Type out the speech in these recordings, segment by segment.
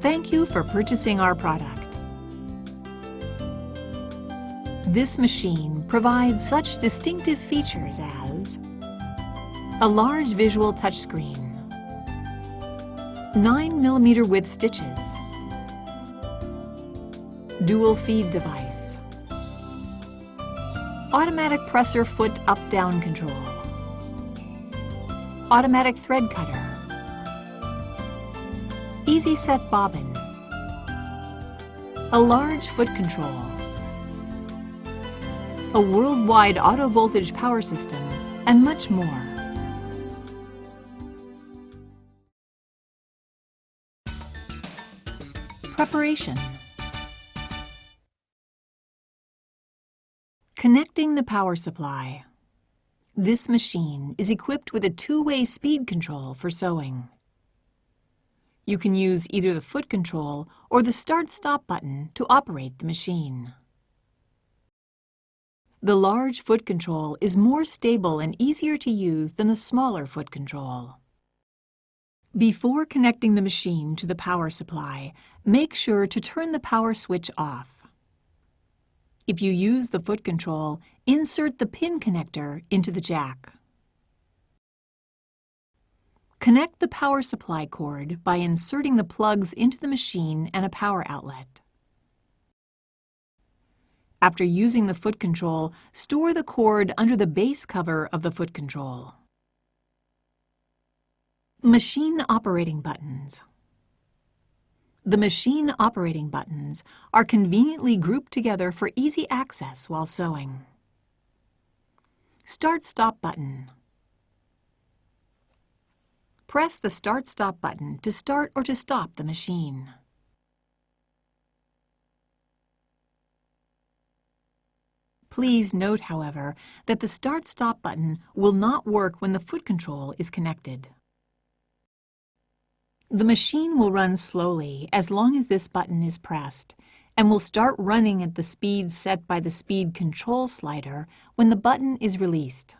Thank you for purchasing our product. This machine provides such distinctive features as a large visual touchscreen, 9mm width stitches, dual feed device, automatic presser foot up-down control, automatic thread cutter, easy set bobbin, a large foot control, a worldwide auto voltage power system, and much more. Preparation. Connecting the power supply. This machine is equipped with a two-way speed control for sewing. You can use either the foot control or the start-stop button to operate the machine. The large foot control is more stable and easier to use than the smaller foot control. Before connecting the machine to the power supply, make sure to turn the power switch off. If you use the foot control, insert the pin connector into the jack. Connect the power supply cord by inserting the plugs into the machine and a power outlet. After using the foot control, store the cord under the base cover of the foot control. Machine operating buttons. The machine operating buttons are conveniently grouped together for easy access while sewing. Start-stop button. Press the Start-Stop button to start or to stop the machine. Please note, however, that the Start-Stop button will not work when the foot control is connected. The machine will run slowly as long as this button is pressed, and will start running at the speed set by the speed control slider when the button is released.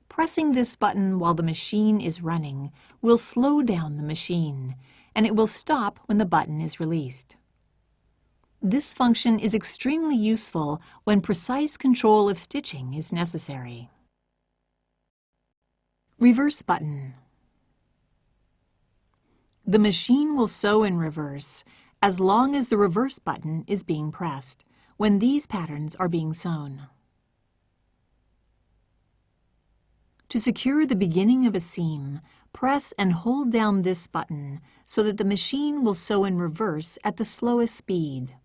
Pressing this button while the machine is running will slow down the machine, and it will stop when the button is released. This function is extremely useful when precise control of stitching is necessary. Reverse button. The machine will sew in reverse as long as the reverse button is being pressed when these patterns are being sewn. To secure the beginning of a seam, press and hold down this button so that the machine will sew in reverse at the slowest speed.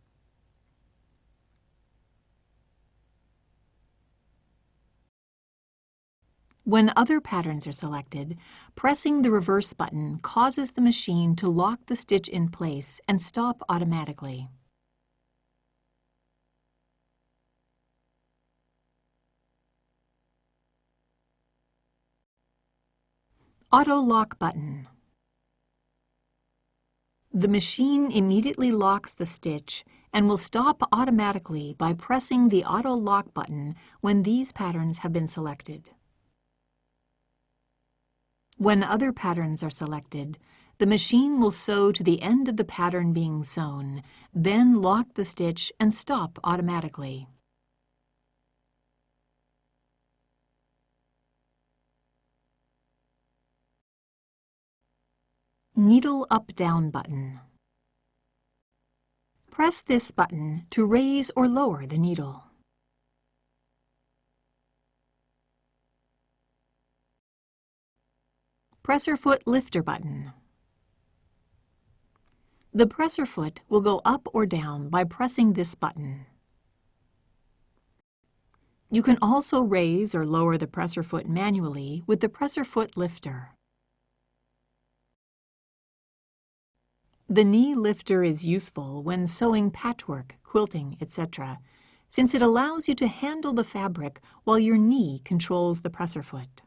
When other patterns are selected, pressing the reverse button causes the machine to lock the stitch in place and stop automatically. Auto lock button. The machine immediately locks the stitch and will stop automatically by pressing the auto lock button when these patterns have been selected. When other patterns are selected, the machine will sew to the end of the pattern being sewn, then lock the stitch and stop automatically. Needle up-down button. Press this button to raise or lower the needle. Presser foot lifter button. The presser foot will go up or down by pressing this button. You can also raise or lower the presser foot manually with the presser foot lifter. The knee lifter is useful when sewing patchwork, quilting, etc., since it allows you to handle the fabric while your knee controls the presser foot.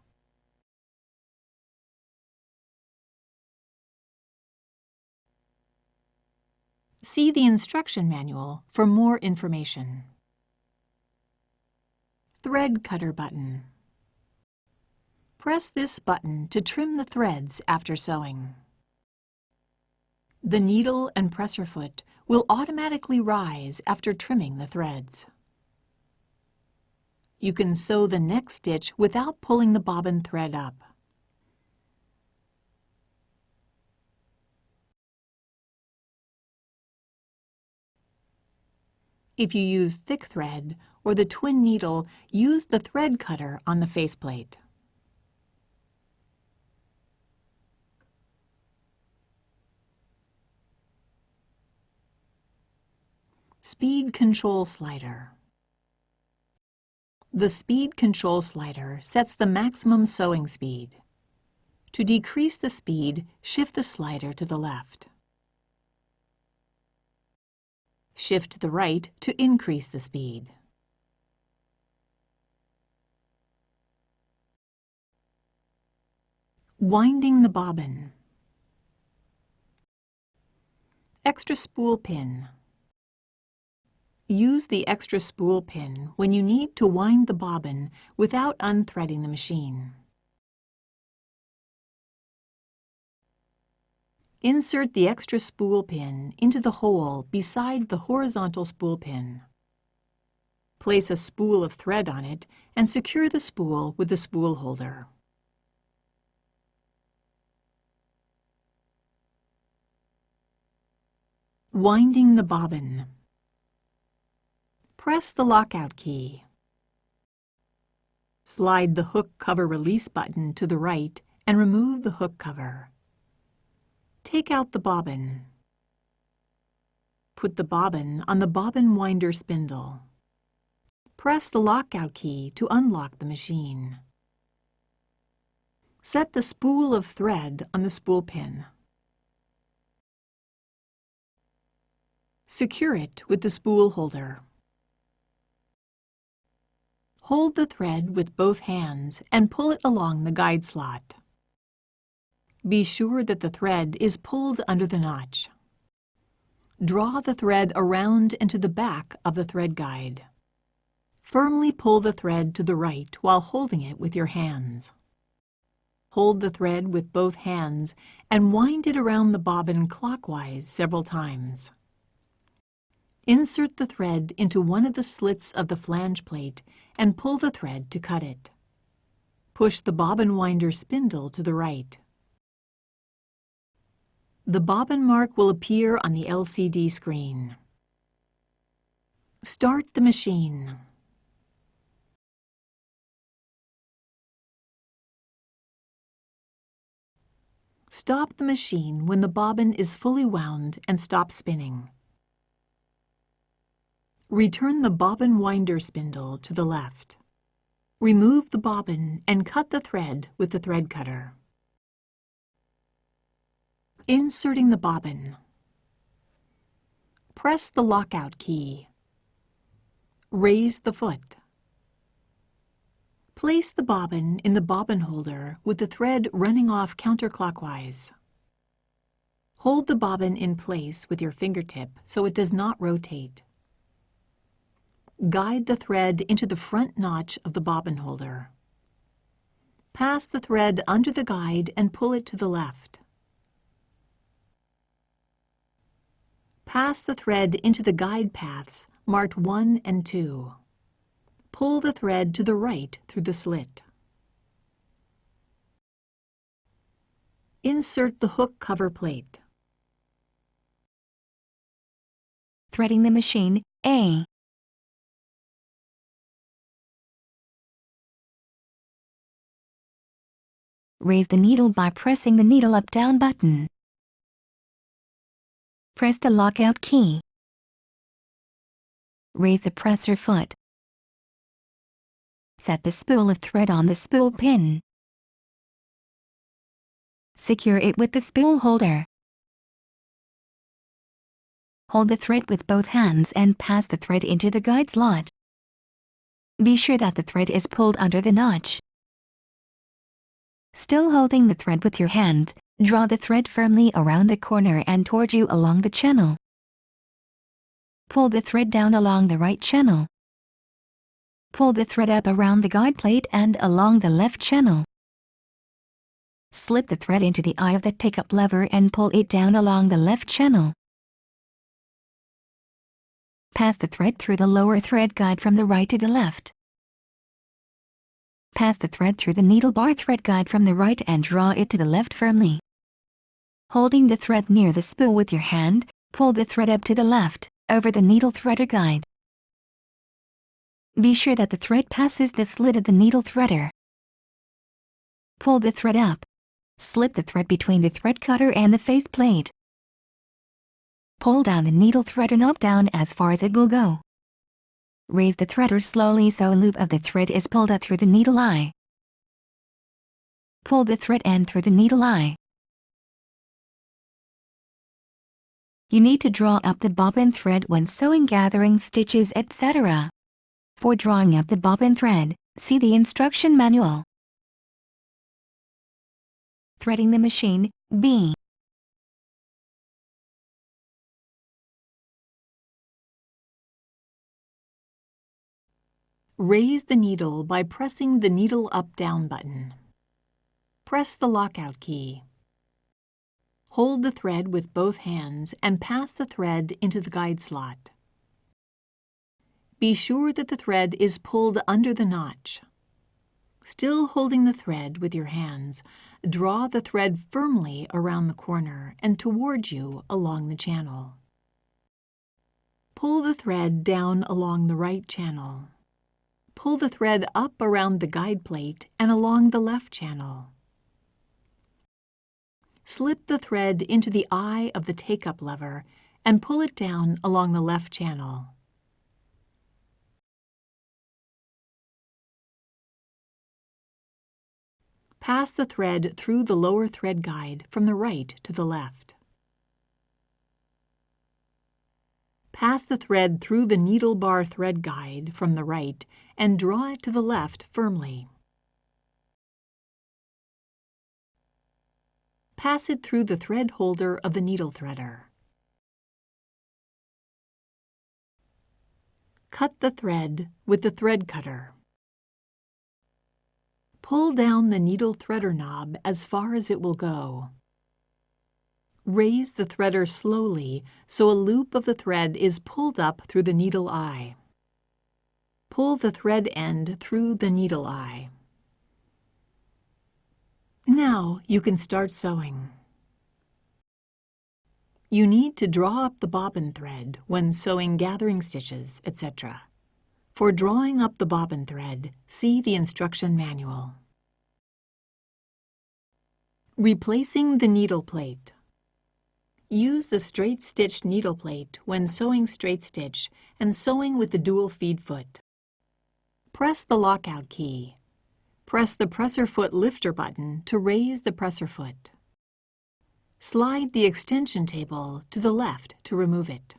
See the instruction manual for more information. Thread cutter button. Press this button to trim the threads after sewing. The needle and presser foot will automatically rise after trimming the threads. You can sew the next stitch without pulling the bobbin thread up. If you use thick thread or the twin needle, use the thread cutter on the faceplate. Speed control slider. The speed control slider sets the maximum sewing speed. To decrease the speed, shift the slider to the left. Shift to the right to increase the speed. Winding the bobbin. Extra spool pin. Use the extra spool pin when you need to wind the bobbin without unthreading the machine. Insert the extra spool pin into the hole beside the horizontal spool pin. Place a spool of thread on it and secure the spool with the spool holder. Winding the bobbin. Press the lockout key. Slide the hook cover release button to the right and remove the hook cover. Take out the bobbin. Put the bobbin on the bobbin winder spindle. Press the lockout key to unlock the machine. Set the spool of thread on the spool pin. Secure it with the spool holder. Hold the thread with both hands and pull it along the guide slot. Be sure that the thread is pulled under the notch. Draw the thread around and to the back of the thread guide. Firmly pull the thread to the right while holding it with your hands. Hold the thread with both hands and wind it around the bobbin clockwise several times. Insert the thread into one of the slits of the flange plate and pull the thread to cut it. Push the bobbin winder spindle to the right. The bobbin mark will appear on the LCD screen. Start the machine. Stop the machine when the bobbin is fully wound and stop spinning. Return the bobbin winder spindle to the left. Remove the bobbin and cut the thread with the thread cutter. Inserting the bobbin. Press the lockout key. Raise the foot. Place the bobbin in the bobbin holder with the thread running off counterclockwise. Hold the bobbin in place with your fingertip so it does not rotate. Guide the thread into the front notch of the bobbin holder. Pass the thread under the guide and pull it to the left. Pass the thread into the guide paths marked 1 and 2. Pull the thread to the right through the slit. Insert the hook cover plate. Threading the machine, A. Raise the needle by pressing the needle up-down button. Press the lockout key. Raise the presser foot. Set the spool of thread on the spool pin. Secure it with the spool holder. Hold the thread with both hands and pass the thread into the guide slot. Be sure that the thread is pulled under the notch. Still holding the thread with your hand, draw the thread firmly around the corner and toward you along the channel. Pull the thread down along the right channel. Pull the thread up around the guide plate and along the left channel. Slip the thread into the eye of the take-up lever and pull it down along the left channel. Pass the thread through the lower thread guide from the right to the left. Pass the thread through the needle bar thread guide from the right and draw it to the left firmly. Holding the thread near the spool with your hand, pull the thread up to the left, over the needle threader guide. Be sure that the thread passes the slit of the needle threader. Pull the thread up. Slip the thread between the thread cutter and the face plate. Pull down the needle threader knob down as far as it will go. Raise the threader slowly so a loop of the thread is pulled up through the needle eye. Pull the thread end through the needle eye. You need to draw up the bobbin thread when sewing gathering stitches, etc. For drawing up the bobbin thread, see the instruction manual. Threading the machine, B. Raise the needle by pressing the needle up-down button. Press the lockout key. Hold the thread with both hands and pass the thread into the guide slot. Be sure that the thread is pulled under the notch. Still holding the thread with your hands, draw the thread firmly around the corner and toward you along the channel. Pull the thread down along the right channel. Pull the thread up around the guide plate and along the left channel. Slip the thread into the eye of the take-up lever and pull it down along the left channel. Pass the thread through the lower thread guide from the right to the left. Pass the thread through the needle bar thread guide from the right and draw it to the left firmly. Pass it through the thread holder of the needle threader. Cut the thread with the thread cutter. Pull down the needle threader knob as far as it will go. Raise the threader slowly so a loop of the thread is pulled up through the needle eye. Pull the thread end through the needle eye. Now you can start sewing. You need to draw up the bobbin thread when sewing gathering stitches, etc. For drawing up the bobbin thread, see the instruction manual. Replacing the needle plate. Use the straight stitch needle plate when sewing straight stitch and sewing with the dual feed foot. Press the lockout key. Press the presser foot lifter button to raise the presser foot. Slide the extension table to the left to remove it.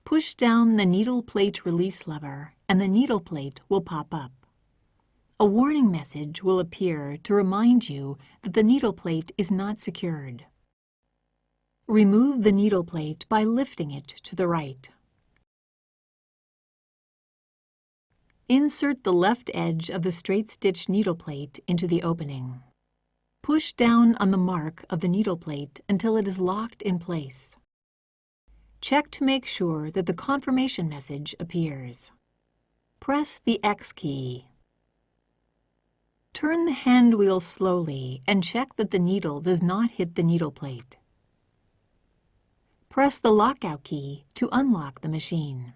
Push down the needle plate release lever and the needle plate will pop up. A warning message will appear to remind you that the needle plate is not secured. Remove the needle plate by lifting it to the right. Insert the left edge of the straight stitch needle plate into the opening. Push down on the mark of the needle plate until it is locked in place. Check to make sure that the confirmation message appears. Press the X key. Turn the hand wheel slowly and check that the needle does not hit the needle plate. Press the lockout key to unlock the machine.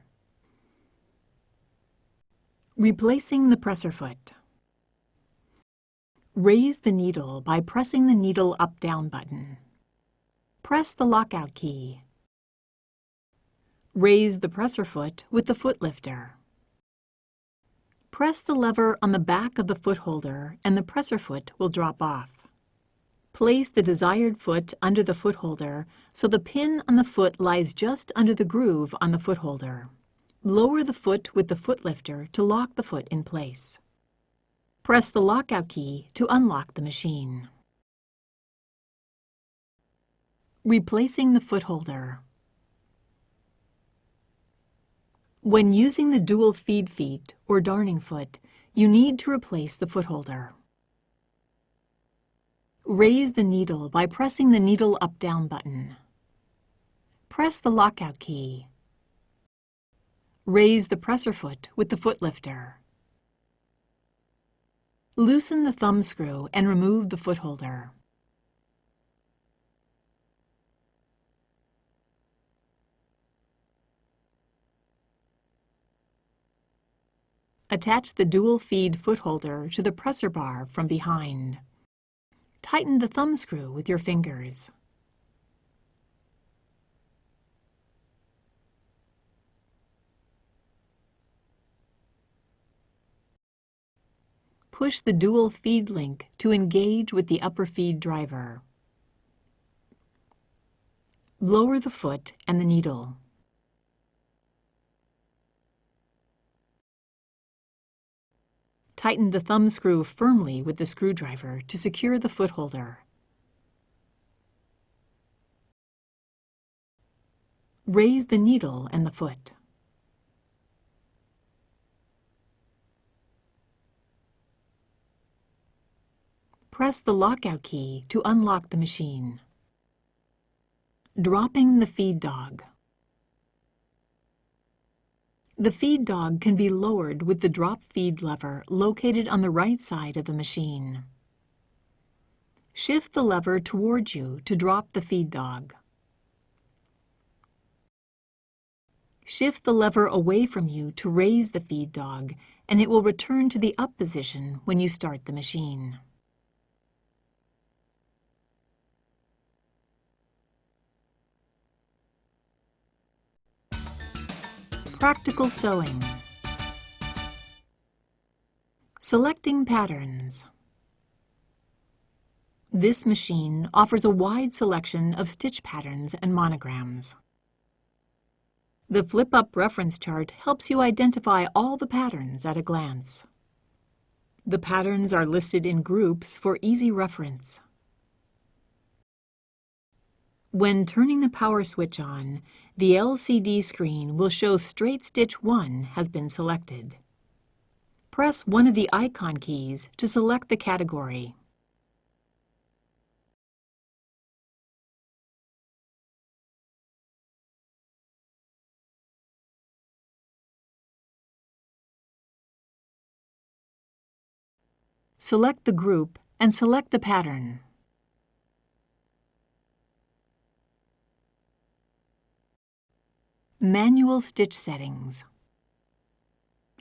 Replacing the presser foot. Raise the needle by pressing the needle up-down button. Press the lockout key. Raise the presser foot with the foot lifter. Press the lever on the back of the foot holder and the presser foot will drop off. Place the desired foot under the foot holder so the pin on the foot lies just under the groove on the foot holder. Lower the foot with the foot lifter to lock the foot in place. Press the lockout key to unlock the machine. Replacing the foot holder. When using the dual feed feet or darning foot, you need to replace the foot holder. Raise the needle by pressing the needle up-down button. Press the lockout key. Raise the presser foot with the foot lifter. Loosen the thumb screw and remove the foot holder. Attach the dual feed foot holder to the presser bar from behind. Tighten the thumb screw with your fingers. Push the dual feed link to engage with the upper feed driver. Lower the foot and the needle. Tighten the thumb screw firmly with the screwdriver to secure the foot holder. Raise the needle and the foot. Press the lockout key to unlock the machine. Dropping the feed dog. The feed dog can be lowered with the drop feed lever located on the right side of the machine. Shift the lever towards you to drop the feed dog. Shift the lever away from you to raise the feed dog, and it will return to the up position when you start the machine. Practical sewing. Selecting patterns. This machine offers a wide selection of stitch patterns and monograms. The flip-up reference chart helps you identify all the patterns at a glance. The patterns are listed in groups for easy reference. When turning the power switch on, the LCD screen will show Straight Stitch 1 has been selected. Press one of the icon keys to select the category. Select the group and select the pattern. Manual stitch settings.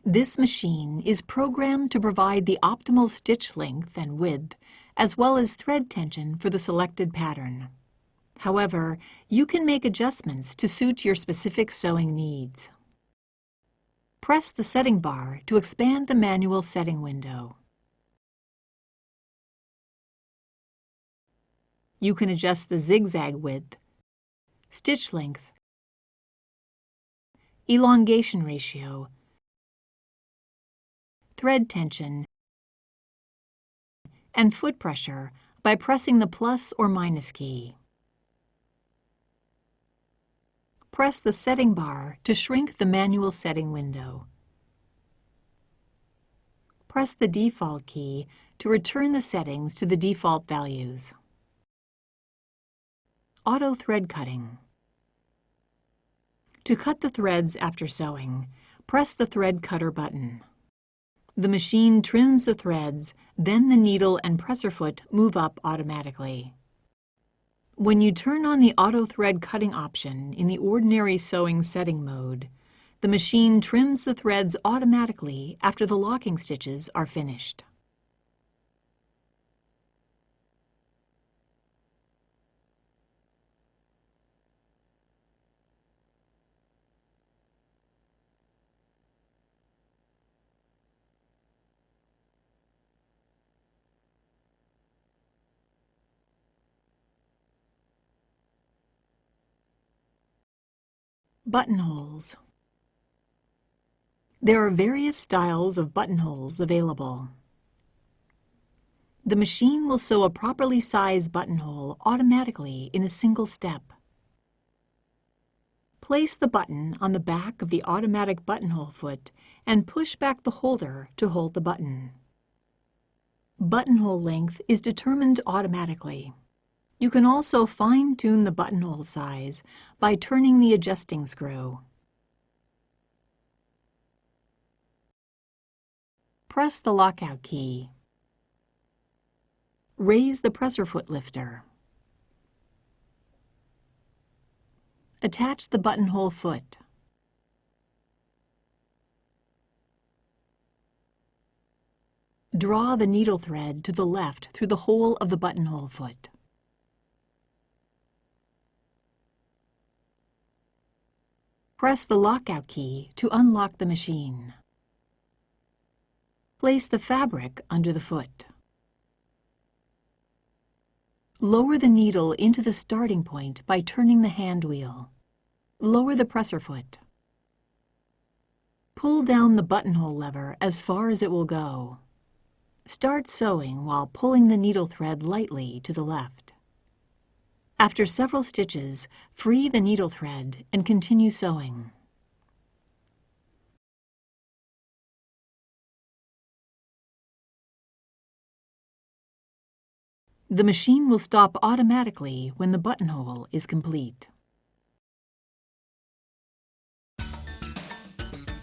This machine is programmed to provide the optimal stitch length and width, as well as thread tension for the selected pattern. However, you can make adjustments to suit your specific sewing needs. Press the setting bar to expand the manual setting window. You can adjust the zigzag width, stitch length, elongation ratio, thread tension, and foot pressure by pressing the plus or minus key. Press the setting bar to shrink the manual setting window. Press the default key to return the settings to the default values. Auto thread cutting. To cut the threads after sewing, press the thread cutter button. The machine trims the threads, then the needle and presser foot move up automatically. When you turn on the auto thread cutting option in the ordinary sewing setting mode, the machine trims the threads automatically after the locking stitches are finished. Buttonholes. There are various styles of buttonholes available. The machine will sew a properly sized buttonhole automatically in a single step. Place the button on the back of the automatic buttonhole foot and push back the holder to hold the button. Buttonhole length is determined automatically. You can also fine-tune the buttonhole size by turning the adjusting screw. Press the lockout key. Raise the presser foot lifter. Attach the buttonhole foot. Draw the needle thread to the left through the hole of the buttonhole foot. Press the lockout key to unlock the machine. Place the fabric under the foot. Lower the needle into the starting point by turning the hand wheel. Lower the presser foot. Pull down the buttonhole lever as far as it will go. Start sewing while pulling the needle thread lightly to the left. After several stitches, free the needle thread and continue sewing. The machine will stop automatically when the buttonhole is complete.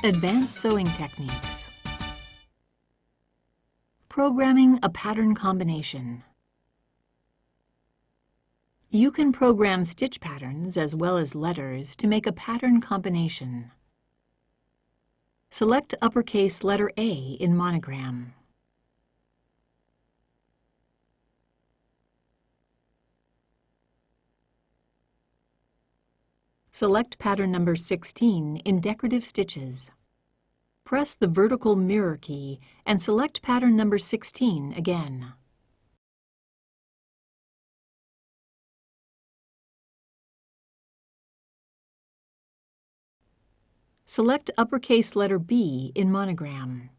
Advanced sewing techniques. Programming a pattern combination. You can program stitch patterns as well as letters to make a pattern combination. Select uppercase letter A in monogram. Select pattern number 16 in decorative stitches. Press the vertical mirror key and select pattern number 16 again. Select uppercase letter B in monogram.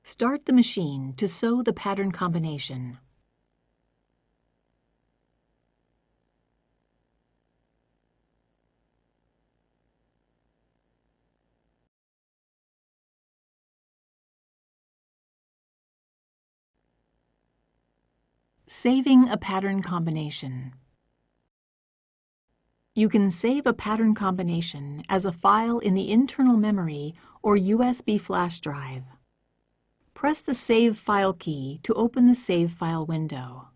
Start the machine to sew the pattern combination. Saving a pattern combination. You can save a pattern combination as a file in the internal memory or USB flash drive. Press the Save File key to open the Save File window.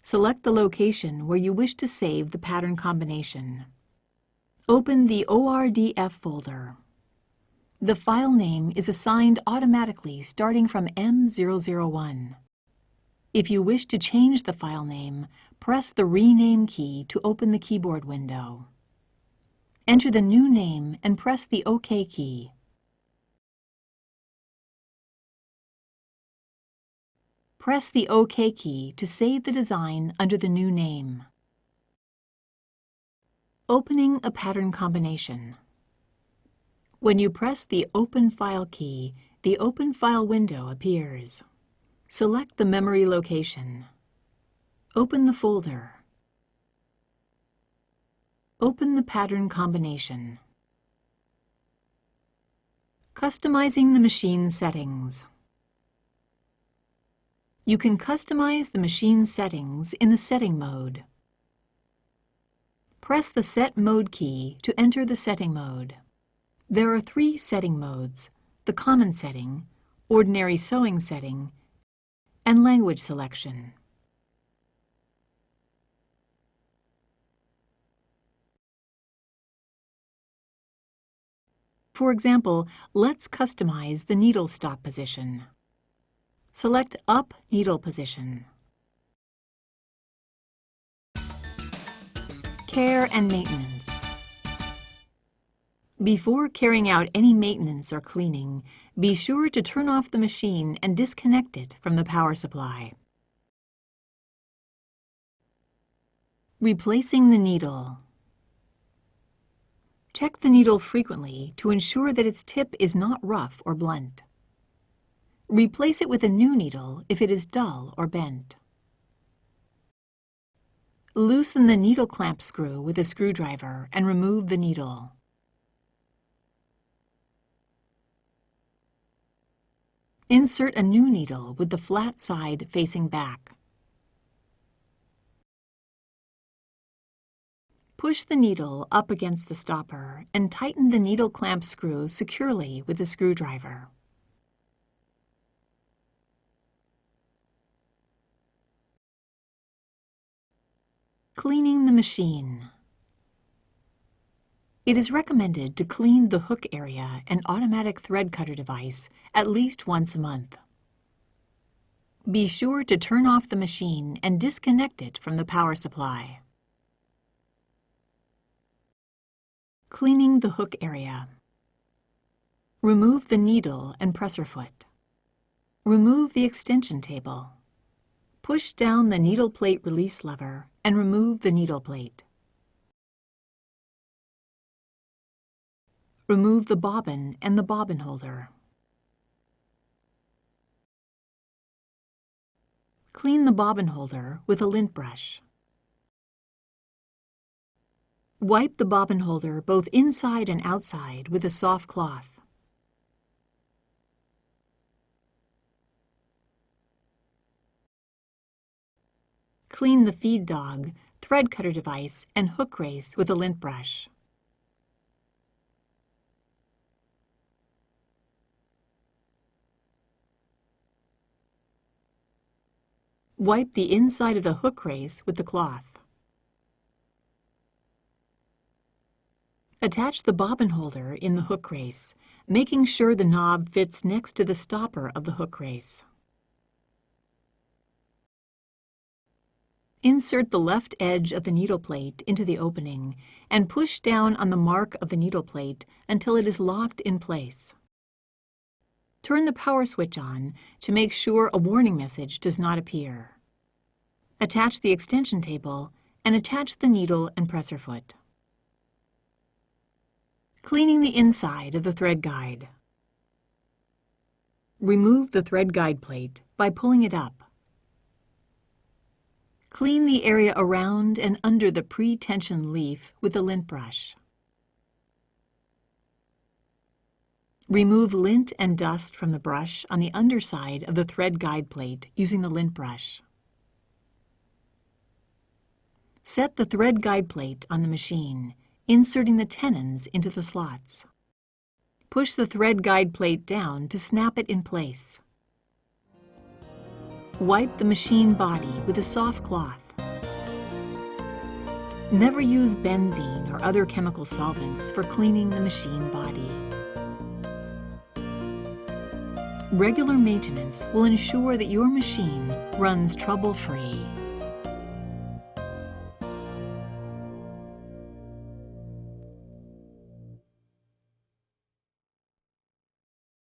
Select the location where you wish to save the pattern combination. Open the ORDF folder. The file name is assigned automatically starting from M001. If you wish to change the file name, press the Rename key to open the keyboard window. Enter the new name and press the OK key. Press the OK key to save the design under the new name. Opening a pattern combination. When you press the Open File key, the Open File window appears. Select the memory location. Open the folder. Open the pattern combination. Customizing the machine settings. You can customize the machine settings in the setting mode. Press the Set Mode key to enter the setting mode. There are 3 setting modes: the Common setting, Ordinary Sewing setting, and Language selection. For example, let's customize the needle stop position. Select Up Needle Position. Care and maintenance. Before carrying out any maintenance or cleaning, be sure to turn off the machine and disconnect it from the power supply. Replacing the needle. Check the needle frequently to ensure that its tip is not rough or blunt. Replace it with a new needle if it is dull or bent. Loosen the needle clamp screw with a screwdriver and remove the needle. Insert a new needle with the flat side facing back. Push the needle up against the stopper and tighten the needle clamp screw securely with a screwdriver. Cleaning the machine. It is recommended to clean the hook area and automatic thread cutter device at least once a month. Be sure to turn off the machine and disconnect it from the power supply. Cleaning the hook area. Remove the needle and presser foot. Remove the extension table. Push down the needle plate release lever and remove the needle plate. Remove the bobbin and the bobbin holder. Clean the bobbin holder with a lint brush. Wipe the bobbin holder both inside and outside with a soft cloth. Clean the feed dog, thread cutter device, and hook race with a lint brush. Wipe the inside of the hook race with the cloth. Attach the bobbin holder in the hook race, making sure the knob fits next to the stopper of the hook race. Insert the left edge of the needle plate into the opening and push down on the mark of the needle plate until it is locked in place. Turn the power switch on to make sure a warning message does not appear. Attach the extension table and attach the needle and presser foot. Cleaning the inside of the thread guide. Remove the thread guide plate by pulling it up. Clean the area around and under the pre-tension leaf with a lint brush. Remove lint and dust from the brush on the underside of the thread guide plate using the lint brush. Set the thread guide plate on the machine, inserting the tenons into the slots. Push the thread guide plate down to snap it in place. Wipe the machine body with a soft cloth. Never use benzene or other chemical solvents for cleaning the machine body. Regular maintenance will ensure that your machine runs trouble-free.